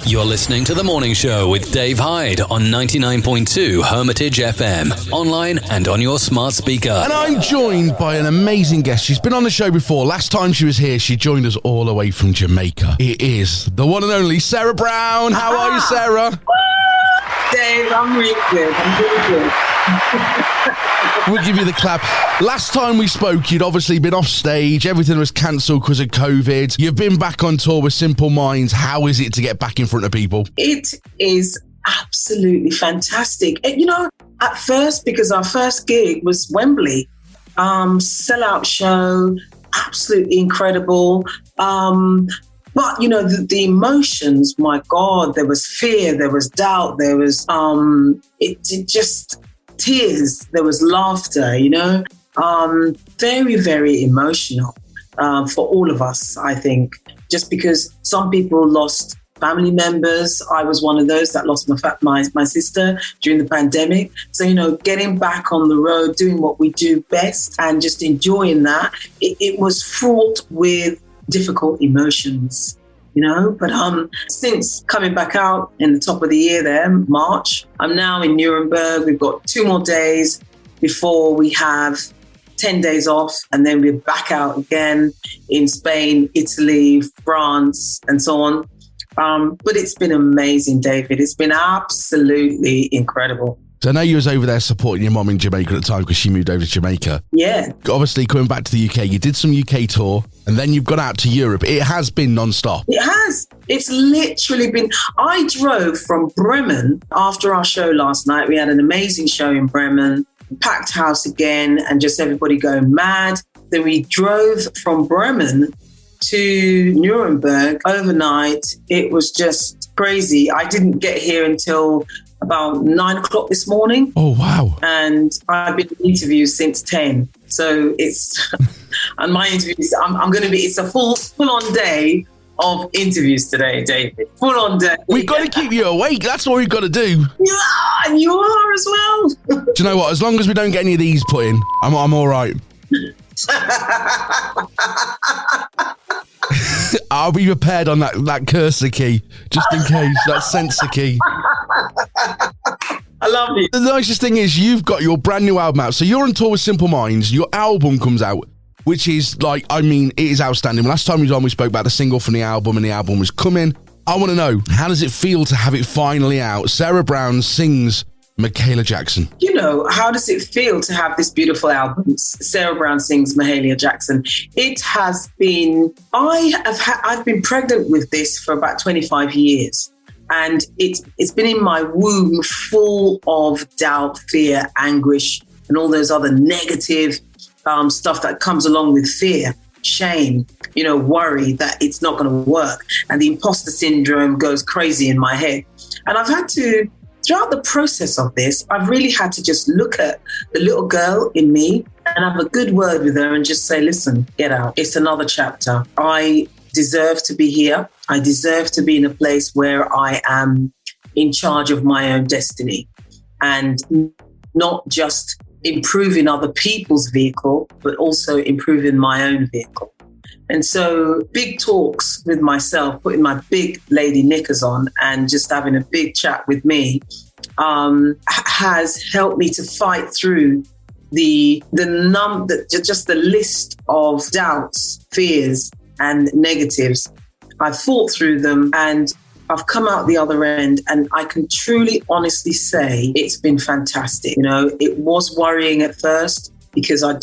You're listening to The Morning Show with Dave Hyde on 99.2 Hermitage FM, online and on your smart speaker. And I'm joined by an amazing guest. She's been on the show before. Last time she was here, she joined us all the way from Jamaica. It is the one and only Sarah Brown. How are you, Sarah? Dave, I'm really good. We'll give you the clap. Last time we spoke, you'd obviously been off stage. Everything was cancelled because of COVID. You've been back on tour with Simple Minds. How is it to get back in front of people? It is absolutely fantastic. And, at first, because our first gig was Wembley, sellout show, absolutely incredible. But, the emotions, my God, there was fear, there was doubt, there was just tears, there was laughter, very, very emotional for all of us, I think, just because some people lost family members. I was one of those that lost my sister during the pandemic. So, getting back on the road, doing what we do best and just enjoying that, it was fraught with difficult emotions, but since coming back out in the top of the year there, March, I'm now in Nuremberg. We've got 2 more days before we have 10 days off, and then we're back out again in Spain, Italy, France, and so on. But it's been amazing, David. It's been absolutely incredible. So I know you was over there supporting your mum in Jamaica at the time because she moved over to Jamaica. Yeah. Obviously, coming back to the UK, you did some UK tour and then you've gone out to Europe. It has been non-stop. It has. It's literally been... I drove from Bremen after our show last night. We had an amazing show in Bremen, packed house again, and just everybody going mad. Then we drove from Bremen to Nuremberg overnight. It was just crazy. I didn't get here until about 9 o'clock this morning. Oh, wow. And I've been in interviews since 10. So it's, and my interviews, it's a full-on day of interviews today, David. Full-on day. We've got to keep you awake. That's what we've got to do. Yeah, and you are as well. Do you know what? As long as we don't get any of these put in, I'm all right. I'll be prepared on that cursor key, just in case, that censor key. I love you. The nicest thing is you've got your brand new album out. So you're on tour with Simple Minds. Your album comes out, which is it is outstanding. Last time we was on, we spoke about the single from the album and the album was coming. I want to know, how does it feel to have it finally out? Sarah Brown Sings Mahalia Jackson. How does it feel to have this beautiful album, Sarah Brown Sings Mahalia Jackson? It has been, I've been pregnant with this for about 25 years. And it's been in my womb full of doubt, fear, anguish, and all those other negative stuff that comes along with fear, shame, worry that it's not going to work. And the imposter syndrome goes crazy in my head. And I've had to, throughout the process of this, I've really had to just look at the little girl in me and have a good word with her and just say, listen, get out. It's another chapter. I deserve to be here. I deserve to be in a place where I am in charge of my own destiny and not just improving other people's vehicle, but also improving my own vehicle. And so big talks with myself, putting my big lady knickers on and just having a big chat with me has helped me to fight through just the list of doubts, fears and negatives. I've fought through them and I've come out the other end, and I can truly, honestly say it's been fantastic. It was worrying at first because I'm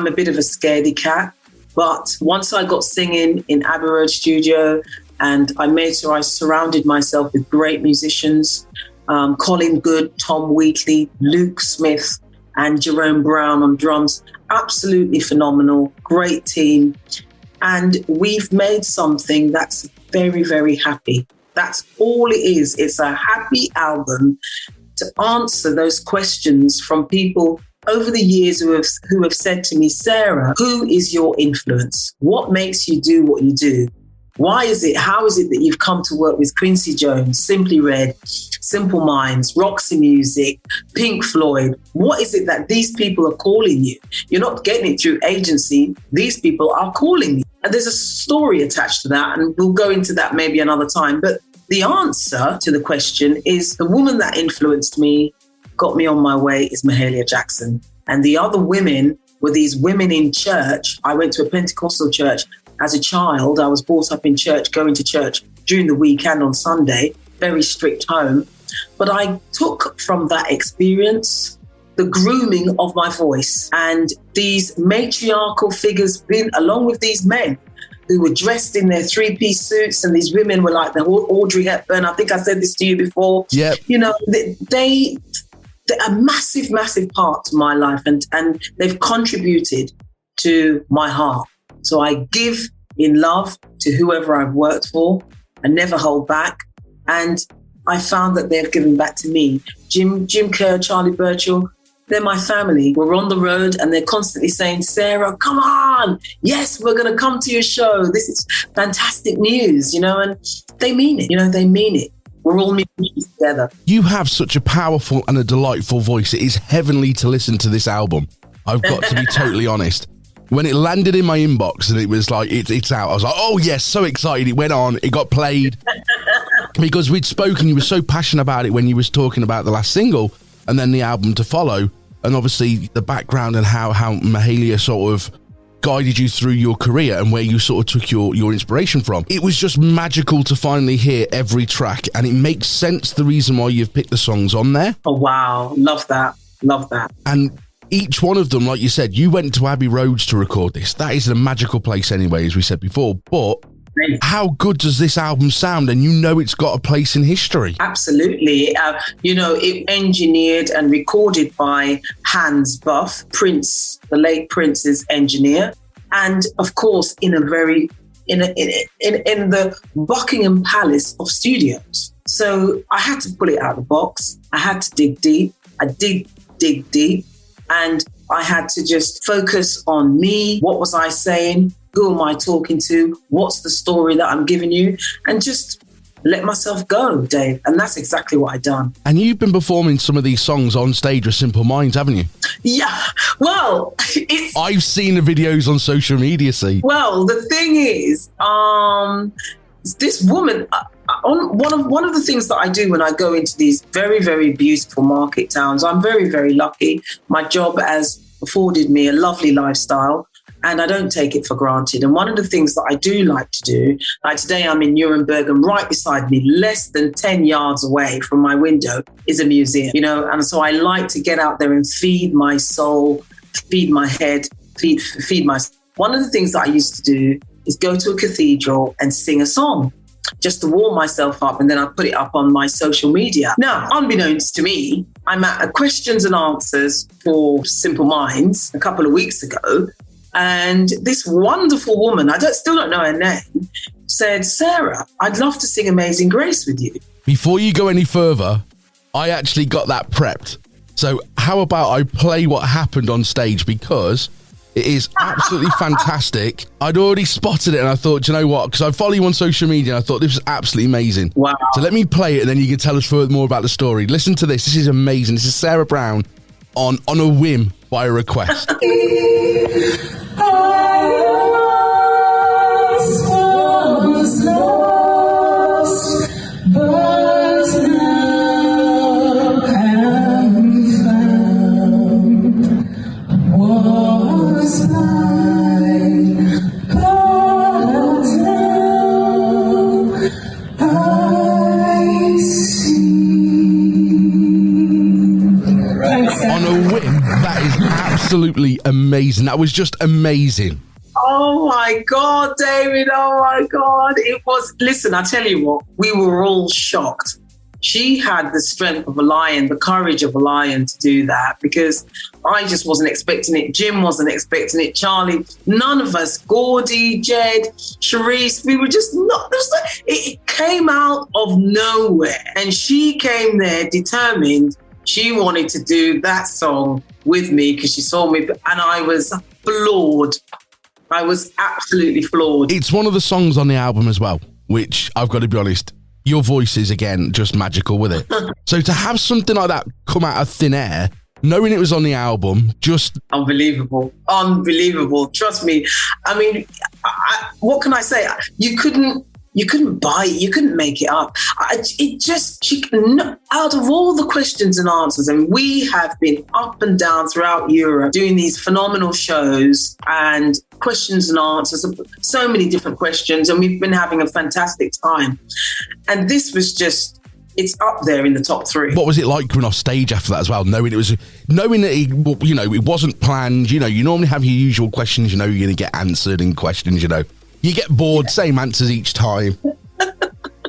a bit of a scaredy cat. But once I got singing in Abbey Road Studio and I made sure I surrounded myself with great musicians, Colin Good, Tom Wheatley, Luke Smith, and Jerome Brown on drums, absolutely phenomenal, great team. And we've made something that's very, very happy. That's all it is. It's a happy album to answer those questions from people over the years who have said to me, Sarah, who is your influence? What makes you do what you do? How is it that you've come to work with Quincy Jones, Simply Red, Simple Minds, Roxy Music, Pink Floyd? What is it that these people are calling you? You're not getting it through agency. These people are calling you. And there's a story attached to that, and we'll go into that maybe another time. But the answer to the question is the woman that influenced me, got me on my way, is Mahalia Jackson. And the other women were these women in church. I went to a Pentecostal church as a child. I was brought up in church, going to church during the week and on Sunday, very strict home. But I took from that experience the grooming of my voice, and these matriarchal figures been along with these men who were dressed in their three-piece suits, and these women were like the Audrey Hepburn. I think I said this to you before. Yeah. You know, they're a massive, massive part to my life, and they've contributed to my heart. So I give in love to whoever I've worked for. I never hold back. And I found that they've given back to me. Jim Kerr, Charlie Burchill, they're my family. We're on the road and they're constantly saying, Sarah, come on. Yes, we're going to come to your show. This is fantastic news, and they mean it. They mean it. We're all musicians together. You have such a powerful and a delightful voice. It is heavenly to listen to this album. I've got to be totally honest. When it landed in my inbox and it was like, it's out, I was like, oh yes, so excited. It went on, it got played. Because we'd spoken, you were so passionate about it when you was talking about the last single and then the album to follow. And obviously the background and how Mahalia sort of guided you through your career and where you sort of took your inspiration from. It was just magical to finally hear every track, and it makes sense the reason why you've picked the songs on there. Oh, wow. Love that. Love that. And each one of them, like you said, you went to Abbey Roads to record this. That is a magical place anyway, as we said before. But how good does this album sound? And it's got a place in history. Absolutely. It engineered and recorded by Hans Buff, Prince, the late Prince's engineer. And of course, in the Buckingham Palace of studios. So I had to pull it out of the box. I had to dig deep. I dig deep. And I had to just focus on me. What was I saying? Who am I talking to? What's the story that I'm giving you? And just let myself go, Dave. And that's exactly what I've done. And you've been performing some of these songs on stage with Simple Minds, haven't you? Yeah. Well, I've seen the videos on social media, see. Well, the thing is, this woman... One of the things that I do when I go into these very, very beautiful market towns, I'm very, very lucky. My job has afforded me a lovely lifestyle, and I don't take it for granted. And one of the things that I do like to do, like today I'm in Nuremberg, and right beside me, less than 10 yards away from my window, is a museum, and so I like to get out there and feed my soul, feed my head, feed my... One of the things that I used to do is go to a cathedral and sing a song, just to warm myself up, and then I put it up on my social media. Now, unbeknownst to me, I'm at a questions and answers for Simple Minds a couple of weeks ago, and this wonderful woman, still don't know her name, said, Sarah, I'd love to sing Amazing Grace with you. Before you go any further, I actually got that prepped. So how about I play what happened on stage, because it is absolutely fantastic. I'd already spotted it and I thought, do you know what? Because I follow you on social media and I thought this was absolutely amazing. Wow. So let me play it and then you can tell us further more about the story. Listen to this. This is amazing. This is Sarah Brown on a whim by request. Absolutely amazing. That was just amazing. Oh my God, David. Oh my God. It was, listen, I tell you what, we were all shocked. She had the strength of a lion, the courage of a lion to do that, because I just wasn't expecting it. Jim wasn't expecting it. Charlie, none of us, Gordy, Jed, Sharice, we were just not, it came out of nowhere. And she came there determined she wanted to do that song with me because she saw me, and I was floored. I was absolutely floored. It's one of the songs on the album as well, which I've got to be honest, your voice is, again, just magical with it. So to have something like that come out of thin air, knowing it was on the album, just... Unbelievable. Trust me. I mean, what can I say? You couldn't you couldn't buy it. You couldn't make it up. Out of all the questions and answers, and we have been up and down throughout Europe doing these phenomenal shows and questions and answers, so many different questions, and we've been having a fantastic time. And this was just, it's up there in the top 3. What was it like going off stage after that as well? Knowing that it wasn't planned. You normally have your usual questions. You're going to get answered in questions. You get bored, same answers each time.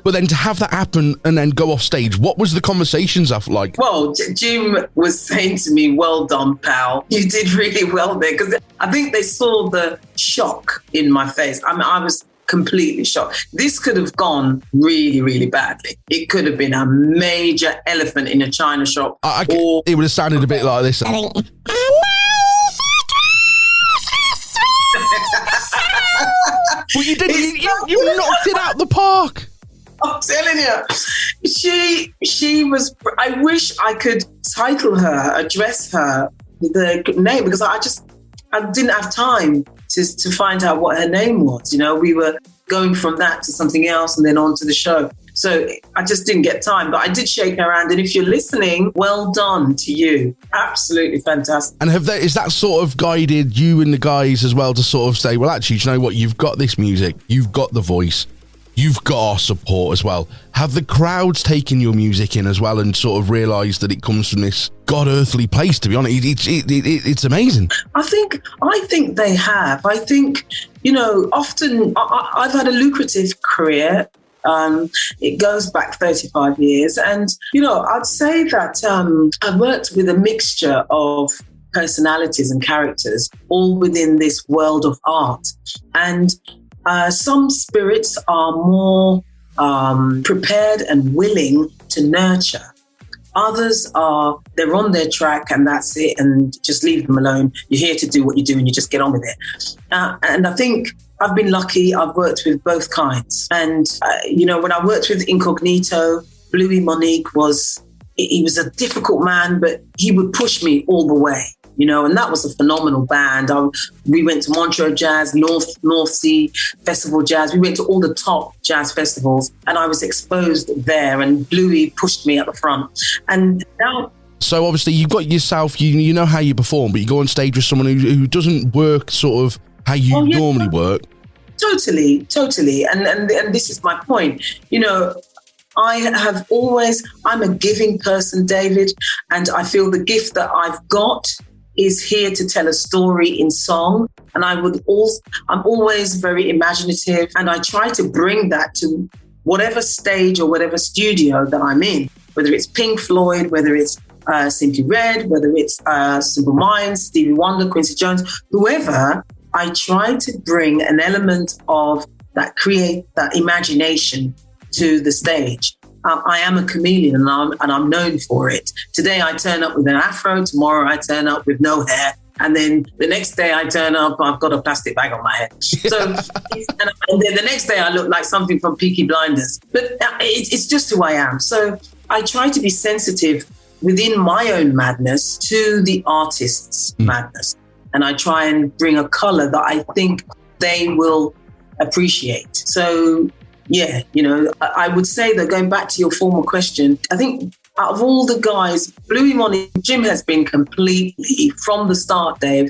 But then to have that happen and then go off stage, what was the conversations like? Well, Jim was saying to me, "Well done, pal. You did really well there." Because I think they saw the shock in my face. I mean, I was completely shocked. This could have gone really, really badly. It could have been a major elephant in a china shop. It would have sounded a bit like this. Well, you didn't. You knocked it out the park. I'm telling you, she was. I wish I could address her the name, because I didn't have time to find out what her name was. We were going from that to something else and then on to the show. So I just didn't get time, but I did shake her hand. And if you're listening, well done to you. Absolutely fantastic. And is that sort of guided you and the guys as well to sort of say, well, actually, do you know what? You've got this music, you've got the voice, you've got our support as well. Have the crowds taken your music in as well and sort of realised that it comes from this God-earthly place, to be honest? It's amazing. I think they have. I think, often I've had a lucrative career. It goes back 35 years. And, I'd say that I've worked with a mixture of personalities and characters, all within this world of art. And some spirits are more prepared and willing to nurture. Others they're on their track and that's it, and just leave them alone. You're here to do what you do and you just get on with it. And I think I've been lucky. I've worked with both kinds. And, when I worked with Incognito, Bluey Monique he was a difficult man, but he would push me all the way. And that was a phenomenal band. We went to Montreux Jazz, North Sea Festival Jazz. We went to all the top jazz festivals, and I was exposed there, and Bluey pushed me at the front. And now... So obviously you've got yourself, you know how you perform, but you go on stage with someone who doesn't work sort of how you normally work. Totally. And this is my point. I'm a giving person, David, and I feel the gift that I've got is here to tell a story in song. And I'm always very imaginative, and I try to bring that to whatever stage or whatever studio that I'm in, whether it's Pink Floyd, whether it's Simply Red, whether it's Simple Minds, Stevie Wonder, Quincy Jones, whoever. I try to bring an element of that imagination to the stage. I am a chameleon, and I'm known for it. Today I turn up with an afro, tomorrow I turn up with no hair, and then the next day I turn up, I've got a plastic bag on my head. So, and then the next day I look like something from Peaky Blinders. But it's just who I am. So I try to be sensitive within my own madness to the artist's madness. And I try and bring a colour that I think they will appreciate. So... yeah, I would say that, going back to your former question, I think out of all the guys, Bluey Monique, Jim has been completely, from the start, Dave,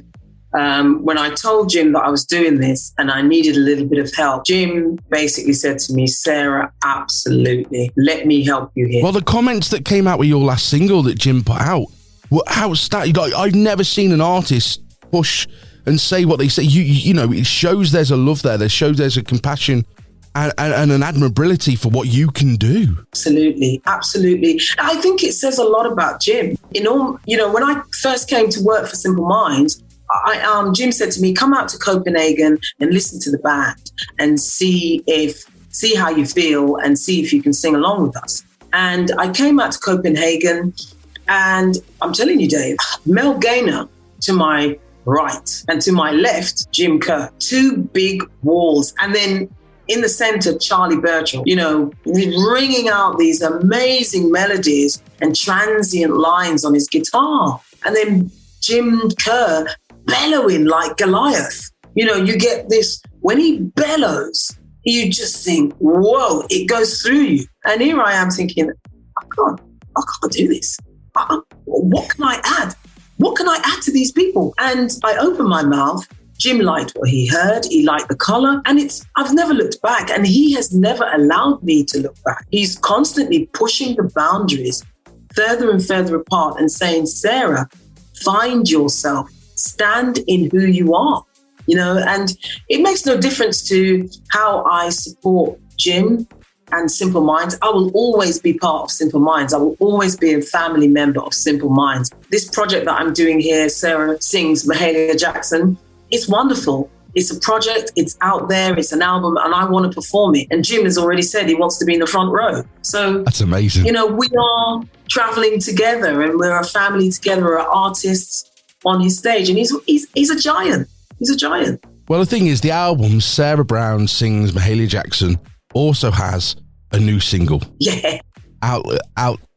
when I told Jim that I was doing this and I needed a little bit of help, Jim basically said to me, Sarah, absolutely, let me help you here. Well, the comments that came out with your last single that Jim put out were outstanding. Like, I've never seen an artist push and say what they say. It shows there's a love there. It shows there's a compassion and an admirability for what you can do. Absolutely. I think it says a lot about Jim. When I first came to work for Simple Minds, Jim said to me, come out to Copenhagen and listen to the band and see how you feel and see if you can sing along with us. And I came out to Copenhagen, and I'm telling you, Dave, Mel Gaynor to my right and to my left, Jim Kerr, 2 big walls. And then in the center, Charlie Burchell, ringing out these amazing melodies and transient lines on his guitar. And then Jim Kerr bellowing like Goliath. You get this, when he bellows, you just think, whoa, it goes through you. And here I am thinking, I can't do this. What can I add? What can I add to these people? And I opened my mouth. Jim liked what he heard. He liked the color. And I've never looked back. And he has never allowed me to look back. He's constantly pushing the boundaries further and further apart and saying, Sarah, find yourself. Stand in who you are. And it makes no difference to how I support Jim and Simple Minds. I will always be part of Simple Minds. I will always be a family member of Simple Minds. This project that I'm doing here, Sarah Sings Mahalia Jackson, it's wonderful. It's a project, it's out there, it's an album, and I want to perform it. And Jim has already said he wants to be in the front row. So that's amazing. We are traveling together and we're a family together, we're artists on his stage. And he's a giant. He's a giant. Well, the thing is, the album, Sarah Brown Sings Mahalia Jackson, also has a new single. Yeah. Out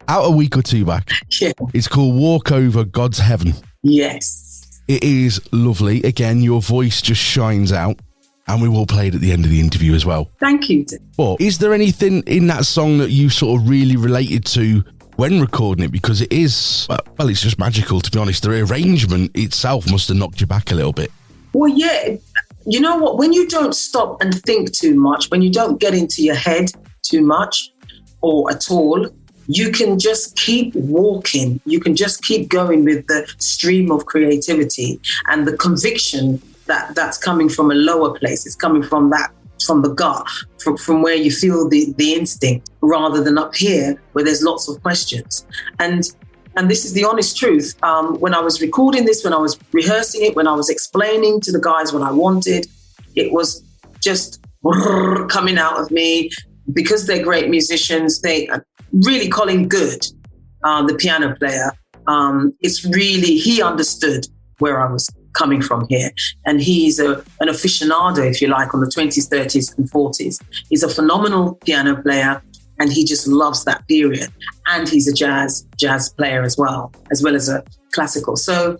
a week or two back. Yeah. It's called Walk Over God's Heaven. Yes. It is lovely. Again, your voice just shines out, and we will play it at the end of the interview as well. Thank you. But is there anything in that song that you sort of really related to when recording it? Because it is, well, it's just magical, to be honest. The arrangement itself must have knocked you back a little bit. Well, yeah. You know what? When you don't stop and think too much, when you don't get into your head too much or at all, you can just keep walking. You can just keep going with the stream of creativity and the conviction that's coming from a lower place. It's coming from the gut, from where you feel the instinct, rather than up here where there's lots of questions. And this is the honest truth. When I was recording this, when I was rehearsing it, when I was explaining to the guys what I wanted, it was just coming out of me. Because they're great musicians, they really Colin Good, the piano player. It's really, he understood where I was coming from here. And he's an aficionado, if you like, on the 20s, 30s and 40s. He's a phenomenal piano player and he just loves that period. And he's a jazz player as well as a classical. So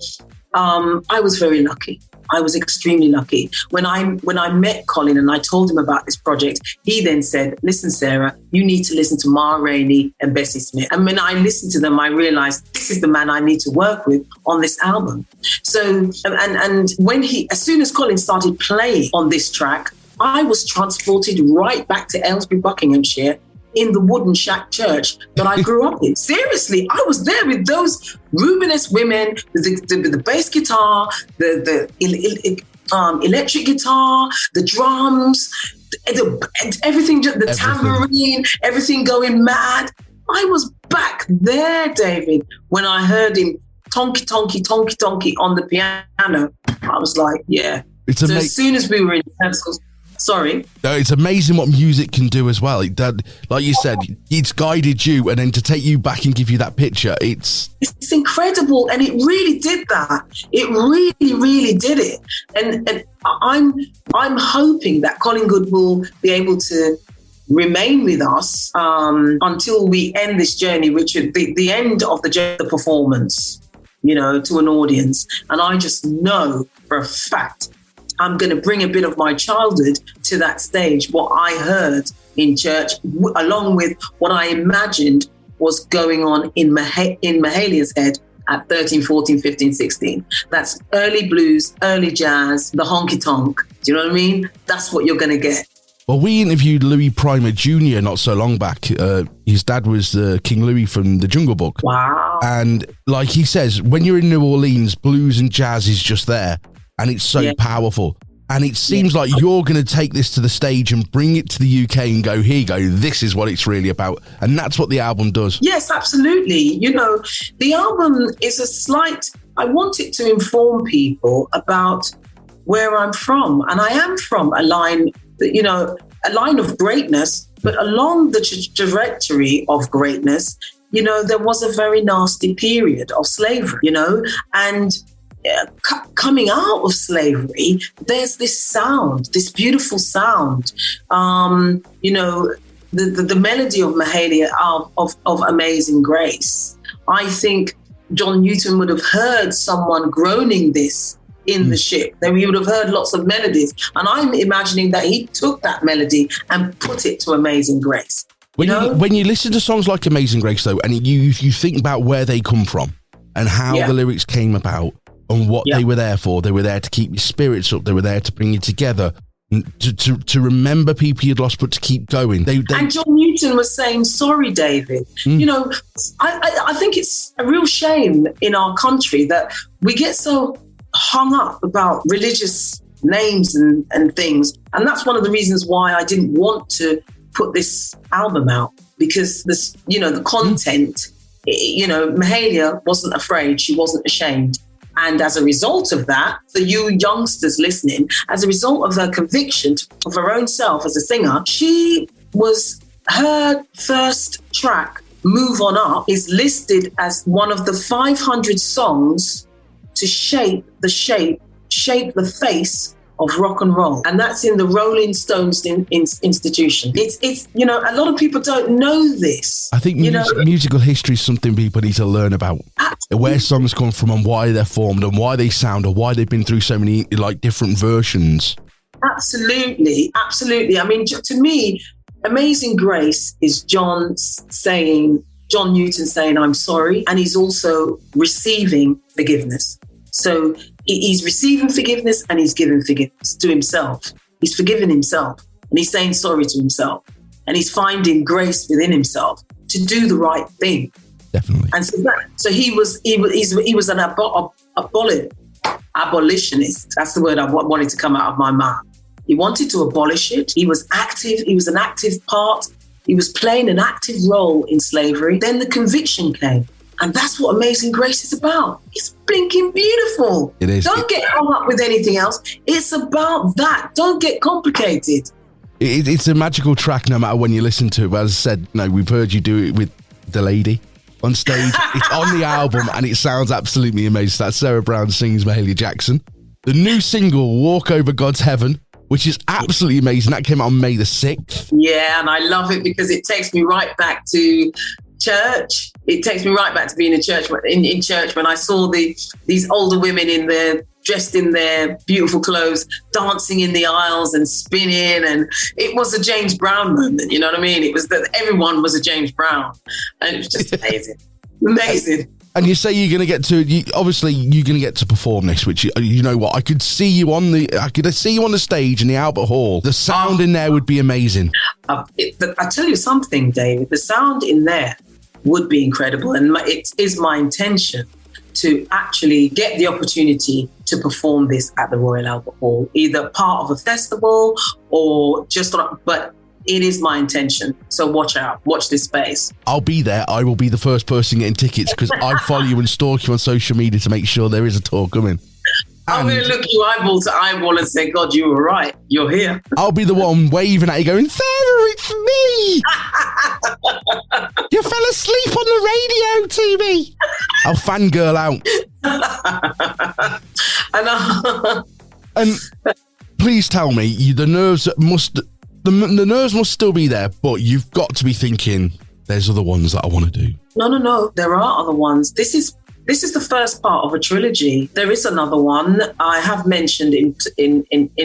I was very lucky. I was extremely lucky. When I met Colin and I told him about this project, he then said, listen, Sarah, you need to listen to Ma Rainey and Bessie Smith. And when I listened to them, I realized this is the man I need to work with on this album. So, and when as soon as Colin started playing on this track, I was transported right back to Aylesbury, Buckinghamshire, in the wooden shack church that I grew up in. Seriously, I was there with those Rubenesque women, with the bass guitar, the electric guitar, the drums, everything, the tambourine, everything going mad. I was back there, David, when I heard him tonky, tonky, tonky, tonky on the piano. I was like, yeah. So as soon as we were in rehearsals, sorry. It's amazing what music can do as well. Like you said, it's guided you, and then to take you back and give you that picture, it's incredible. And it really did that. It really, really did it. And I'm hoping that Colin Good will be able to remain with us until we end this journey, which is the end of the performance, to an audience. And I just know for a fact I'm going to bring a bit of my childhood to that stage, what I heard in church, along with what I imagined was going on in Mahalia's head at 13, 14, 15, 16. That's early blues, early jazz, the honky-tonk. Do you know what I mean? That's what you're going to get. Well, we interviewed Louis Primer Jr. not so long back. His dad was King Louis from the Jungle Book. Wow. And like he says, when you're in New Orleans, blues and jazz is just there. And it's so powerful. And it seems like you're going to take this to the stage and bring it to the UK and go, here you go, this is what it's really about. And that's what the album does. Yes, absolutely. The album is I want it to inform people about where I'm from. And I am from a line of greatness, but along the trajectory of greatness, there was a very nasty period of slavery, and coming out of slavery, there's this sound, this beautiful sound, the melody of Mahalia of Amazing Grace. I think John Newton would have heard someone groaning this in the ship. Then we would have heard lots of melodies. And I'm imagining that he took that melody and put it to Amazing Grace. When you listen to songs like Amazing Grace, though, and you think about where they come from and how the lyrics came about and what they were there for, they were there to keep your spirits up. They were there to bring you together, to remember people you'd lost, but to keep going. And John Newton was saying, sorry, David. You know, I think it's a real shame in our country that we get so hung up about religious names and things. And that's one of the reasons why I didn't want to put this album out, because this, you know, the content, you know, Mahalia wasn't afraid. She wasn't ashamed. And as a result of that, for you youngsters listening, as a result of her conviction of her own self as a singer, her first track, Move On Up, is listed as one of the 500 songs to shape the face of rock and roll. And that's in the Rolling Stones institution. It's you know, a lot of people don't know this. I think musical history is something people need to learn about. Absolutely. Where songs come from and why they're formed and why they sound or why they've been through so many like different versions. Absolutely. I mean, to me, Amazing Grace is John Newton saying, I'm sorry. And he's also receiving forgiveness. So he's receiving forgiveness and he's giving forgiveness to himself. He's forgiven himself and he's saying sorry to himself. And he's finding grace within himself to do the right thing. Definitely. And so he was an abolitionist. That's the word I wanted to come out of my mouth. He wanted to abolish it. He was active. He was an active part. He was playing an active role in slavery. Then the conviction came. And that's what Amazing Grace is about. It's blinking beautiful. It is. Don't get hung up with anything else. It's about that. Don't get complicated. It's a magical track no matter when you listen to it. But as I said, we've heard you do it with the lady on stage. It's on the album and it sounds absolutely amazing. That's Sarah Brown Sings Mahalia Jackson. The new single, Walk Over God's Heaven, which is absolutely amazing. That came out on May the 6th. Yeah, and I love it because it takes me right back to church. It takes me right back to being in church when I saw these older women dressed in their beautiful clothes, dancing in the aisles and spinning, and it was a James Brown moment. You know what I mean? It was that everyone was a James Brown, and it was just amazing. And you say you're going to get to perform this, which you know what? I could see you on the stage in the Albert Hall. The sound in there would be amazing. I tell you something, David. The sound in there would be incredible, and it is my intention to actually get the opportunity to perform this at the Royal Albert Hall, either part of a festival or but it is my intention. So watch out. Watch this space. I'll be there. I will be the first person getting tickets because I follow you and stalk you on social media to make sure there is a tour coming. I'm going to look you eyeball to eyeball and say, God, you were right. You're here. I'll be the one waving at you going, Sarah, it's me. You fell asleep on the radio to me. I'll fangirl out. And please tell me, the nerves must still be there, but you've got to be thinking, there's other ones that I want to do. No. There are other ones. This is the first part of a trilogy. There is another one I have mentioned in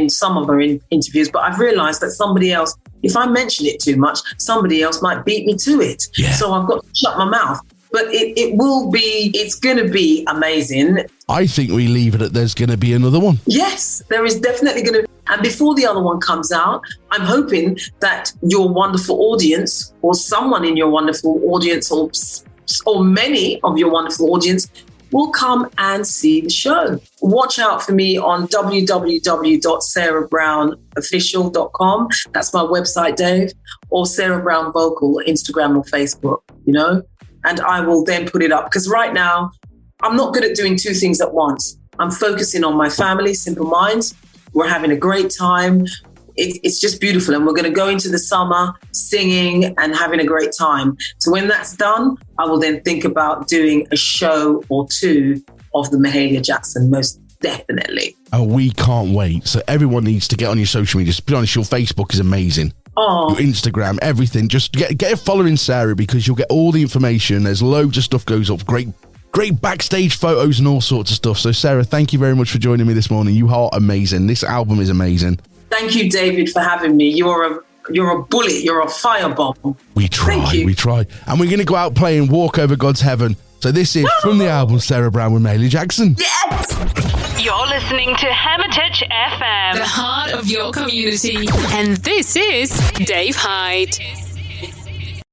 some of our interviews, but I've realised that somebody else, if I mention it too much, somebody else might beat me to it. Yeah. So I've got to shut my mouth. But it's going to be amazing. I think we leave it at there's going to be another one. Yes, there is definitely going to. And before the other one comes out, I'm hoping that your wonderful audience or someone in your wonderful audience or many of your wonderful audience will come and see the show. Watch out for me on www.sarahbrownofficial.com. That's my website, Dave, or Sarah Brown Vocal, Instagram or Facebook, and I will then put it up. Because right now, I'm not good at doing two things at once. I'm focusing on my family, Simple Minds. We're having a great time. It's just beautiful. And we're going to go into the summer singing and having a great time. So when that's done, I will then think about doing a show or two of the Mahalia Jackson, most definitely. And we can't wait. So everyone needs to get on your social media. To be honest, your Facebook is amazing. Oh. Your Instagram, everything. Just get a following Sarah because you'll get all the information. There's loads of stuff goes up. Great great backstage photos and all sorts of stuff. So, Sarah, thank you very much for joining me this morning. You are amazing. This album is amazing. Thank you, David, for having me. You're a bullet. You're a firebomb. We try. And we're going to go out playing Walk Over God's Heaven. So this is from the album Sarah Brown with Mahalia Jackson. Yes! You're listening to Hermitage FM, the heart of your community. And this is Dave Hyde.